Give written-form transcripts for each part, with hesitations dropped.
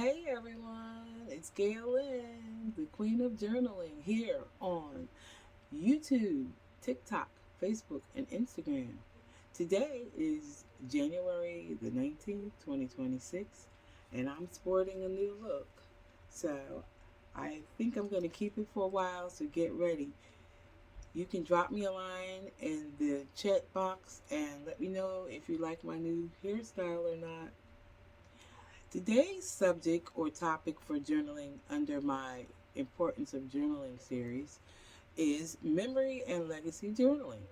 Hey everyone, it's GailLyn, the Queen of Journaling, here on YouTube, TikTok, Facebook, and Instagram. Today is January the 19th, 2026, and I'm sporting a new look. So I think I'm going to keep it for a while, so get ready. You can drop me a line in the chat box and let me know if you like my new hairstyle or not. Today's subject or topic for journaling under my Importance of Journaling series is memory and legacy journaling.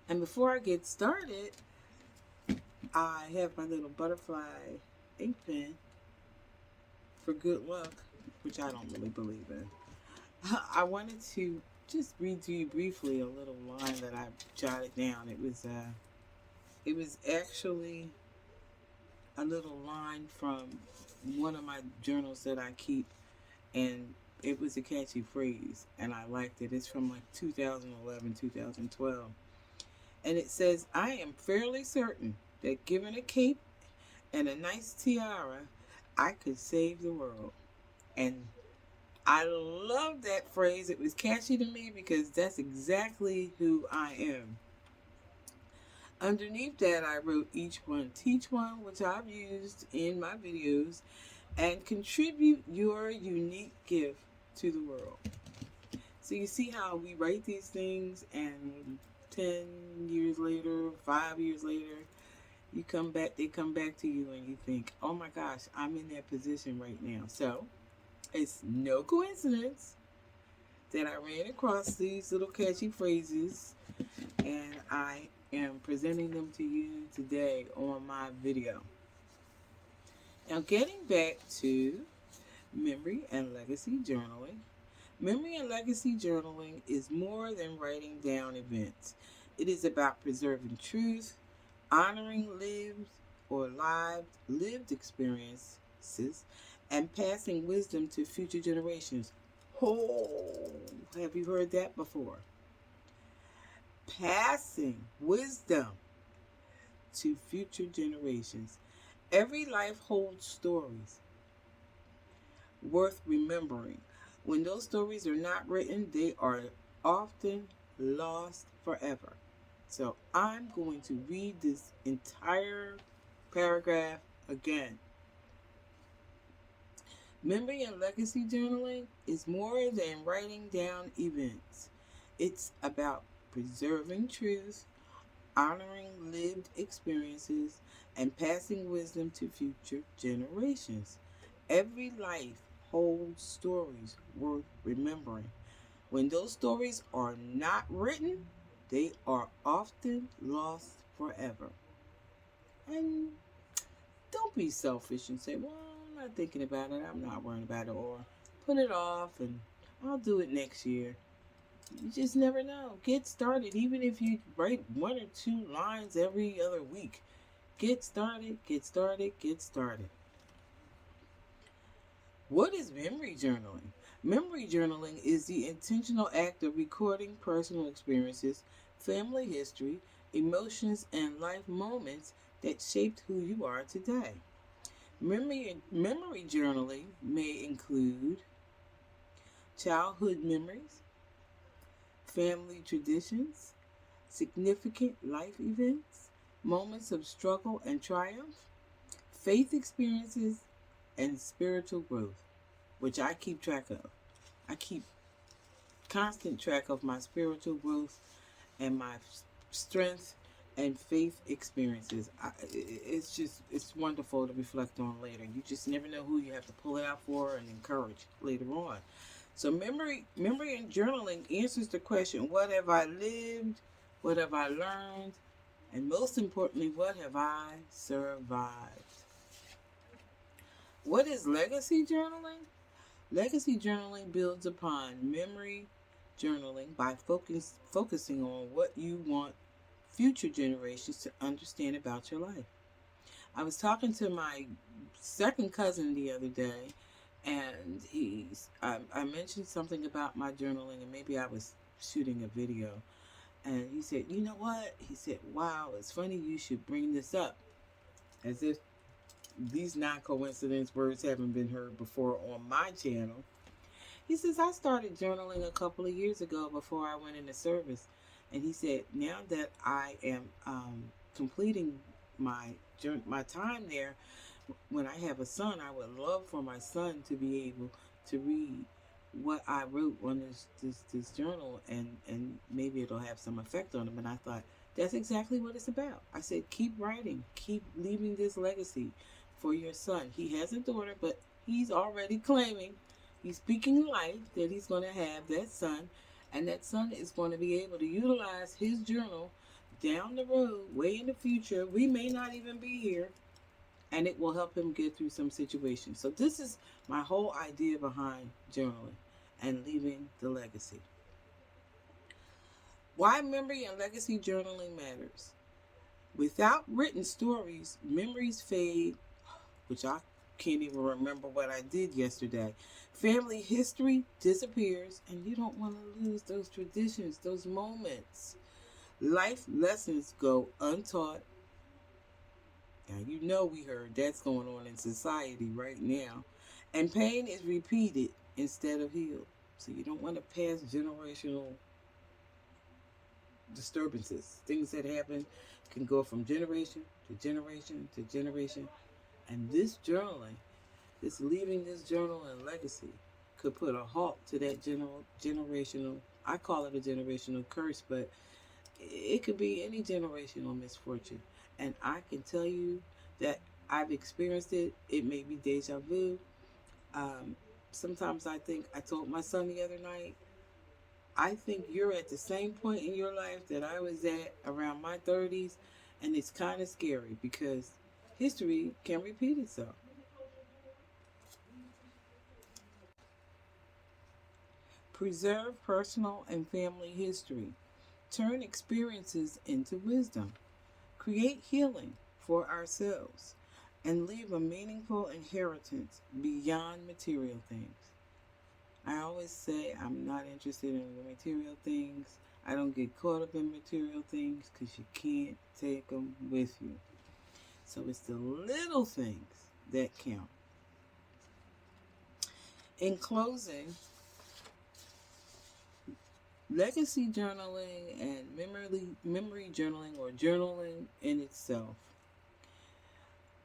And before I get started, I have my little butterfly ink pen for good luck, which I don't really believe in. I wanted to just read to you briefly a little line that I jotted down. It was actually a little line from one of my journals that I keep, and it was a catchy phrase, and I liked it. It's from like 2011, 2012, and it says, "I am fairly certain that given a cape and a nice tiara, I could save the world." And I love that phrase. It was catchy to me because that's exactly who I am. Underneath that, I wrote each one, teach one, which I've used in my videos, and contribute your unique gift to the world. So you see how we write these things, and 10 years later, 5 years later, they come back to you, and you think, oh my gosh, I'm in that position right now. So it's no coincidence that I ran across these little catchy phrases, and I am presenting them to you today on my video. Now, getting back to memory and legacy journaling. Memory and legacy journaling is more than writing down events. It is about preserving truth, honoring lived experiences, and passing wisdom to future generations. Oh, have you heard that before? Passing wisdom to future generations. Every life holds stories worth remembering. When those stories are not written, they are often lost forever. So I'm going to read this entire paragraph again. Memory and legacy journaling is more than writing down events. It's about preserving truth, honoring lived experiences, and passing wisdom to future generations. Every life holds stories worth remembering. When those stories are not written, they are often lost forever. And don't be selfish and say, well, I'm not thinking about it, I'm not worrying about it, or put it off and I'll do it next year. You just never know. Get started. Even if you write 1 or 2 lines every other week, get started, get started, get started. What is memory journaling? Memory journaling is the intentional act of recording personal experiences, family history, emotions, and life moments that shaped who you are today. Memory journaling may include childhood memories, family traditions, significant life events, moments of struggle and triumph, faith experiences, and spiritual growth, which I keep track of. I keep constant track of my spiritual growth and my strength and faith experiences. It's wonderful to reflect on later. You just never know who you have to pull it out for and encourage later on. So memory and journaling answers the question, what have I lived? What have I learned? And most importantly, what have I survived? What is legacy journaling? Legacy journaling builds upon memory journaling by focusing on what you want future generations to understand about your life. I was talking to my second cousin the other day, and I mentioned something about my journaling, and maybe I was shooting a video, and he said, you know what? He said, wow, it's funny you should bring this up, as if these not coincidence words haven't been heard before on my channel. He says, I started journaling a couple of years ago before I went into service. And he said, now that I am completing my time there, when I have a son, I would love for my son to be able to read what I wrote on this journal, and maybe it'll have some effect on him. And I thought, that's exactly what it's about. I said, keep writing, keep leaving this legacy for your son. He has a daughter, but he's already claiming, he's speaking life, that he's going to have that son, and that son is going to be able to utilize his journal down the road, way in the future. We may not even be here, and it will help him get through some situations. So this is my whole idea behind journaling and leaving the legacy. Why memory and legacy journaling matters. Without written stories, memories fade, which I can't even remember what I did yesterday. Family history disappears, and you don't want to lose those traditions, those moments. Life lessons go untaught. Now, you know we heard that's going on in society right now. And pain is repeated instead of healed. So you don't want to pass generational disturbances. Things that happen can go from generation to generation to generation. And this journaling, this leaving this journal and legacy, could put a halt to that generational, I call it a generational curse, but it could be any generational misfortune. And I can tell you that I've experienced it. It may be deja vu. Sometimes I think, I told my son the other night, I think you're at the same point in your life that I was at around my 30s, and it's kind of scary because history can repeat itself. Preserve personal and family history. Turn experiences into wisdom. Create healing for ourselves. And leave a meaningful inheritance beyond material things. I always say I'm not interested in the material things. I don't get caught up in material things because you can't take them with you. So it's the little things that count. In closing, legacy journaling and memory journaling, or journaling in itself.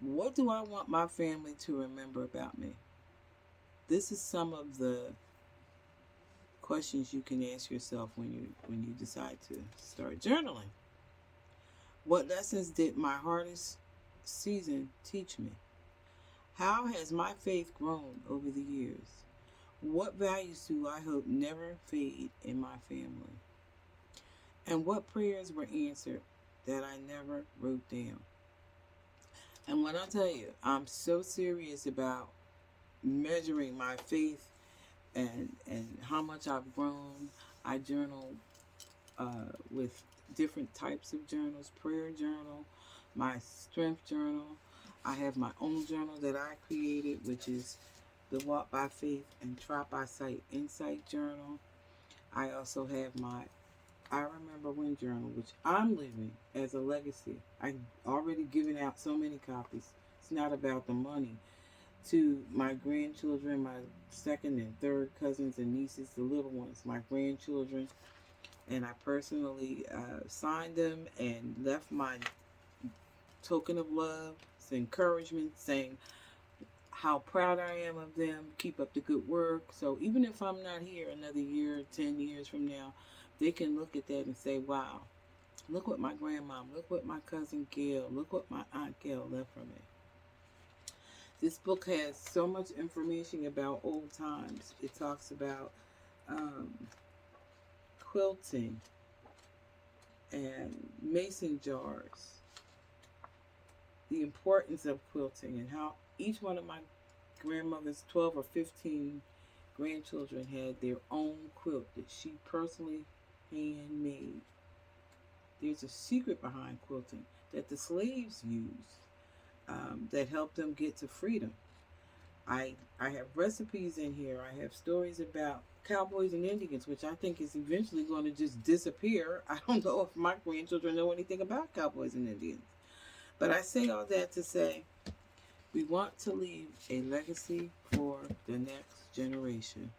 What do I want my family to remember about me? This is some of the questions you can ask yourself when you decide to start journaling. What lessons did my hardest season teach me? How has my faith grown over the years? What values do I hope never fade in my family? And what prayers were answered that I never wrote down? And when I tell you, I'm so serious about measuring my faith and how much I've grown. I journal with different types of journals: prayer journal, my strength journal. I have my own journal that I created, which is the Walk by Faith and Try by Sight Insight Journal. I also have my I Remember When journal, which I'm leaving as a legacy. I've already given out so many copies. It's not about the money. To my grandchildren, my second and third cousins and nieces, the little ones, my grandchildren. And I personally signed them and left my token of love, encouragement, saying how proud I am of them, keep up the good work. So even if I'm not here another year, 10 years from now, they can look at that and say, wow, look what my grandmom, look what my cousin Gail, look what my Aunt Gail left for me. This book has so much information about old times. It talks about quilting and mason jars, the importance of quilting, and how each one of my grandmother's 12 or 15 grandchildren had their own quilt that she personally handmade. There's a secret behind quilting that the slaves used that helped them get to freedom. I have recipes in here. I have stories about cowboys and Indians, which I think is eventually going to just disappear. I don't know if my grandchildren know anything about cowboys and Indians. But I say all that to say, We want to leave a legacy for the next generation.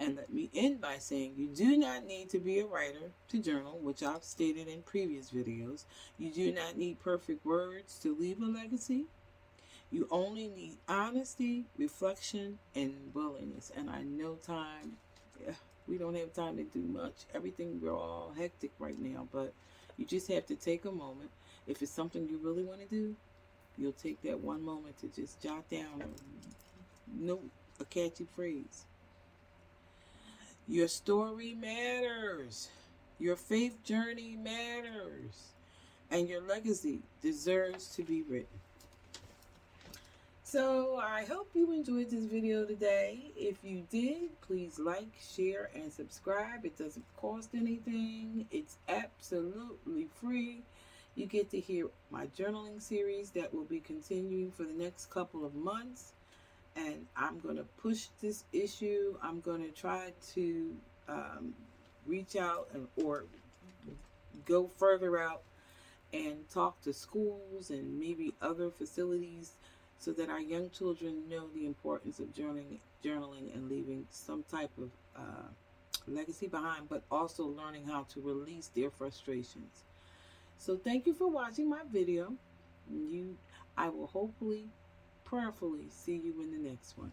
And let me end by saying you do not need to be a writer to journal, which I've stated in previous videos. You do not need perfect words to leave a legacy. You only need honesty, reflection, and willingness. And I know we don't have time to do much. We're all hectic right now, but you just have to take a moment. If it's something you really want to do, you'll take that one moment to just jot down a catchy phrase. Your story matters. Your faith journey matters. And your legacy deserves to be written. So I hope you enjoyed this video today. If you did, please like, share, and subscribe. It doesn't cost anything. It's absolutely free. You get to hear my journaling series that will be continuing for the next couple of months. And I'm going to push this issue. I'm going to try to reach out or go further out and talk to schools and maybe other facilities so that our young children know the importance of journaling and leaving some type of legacy behind, but also learning how to release their frustrations. So thank you for watching my video. I will hopefully, prayerfully see you in the next one.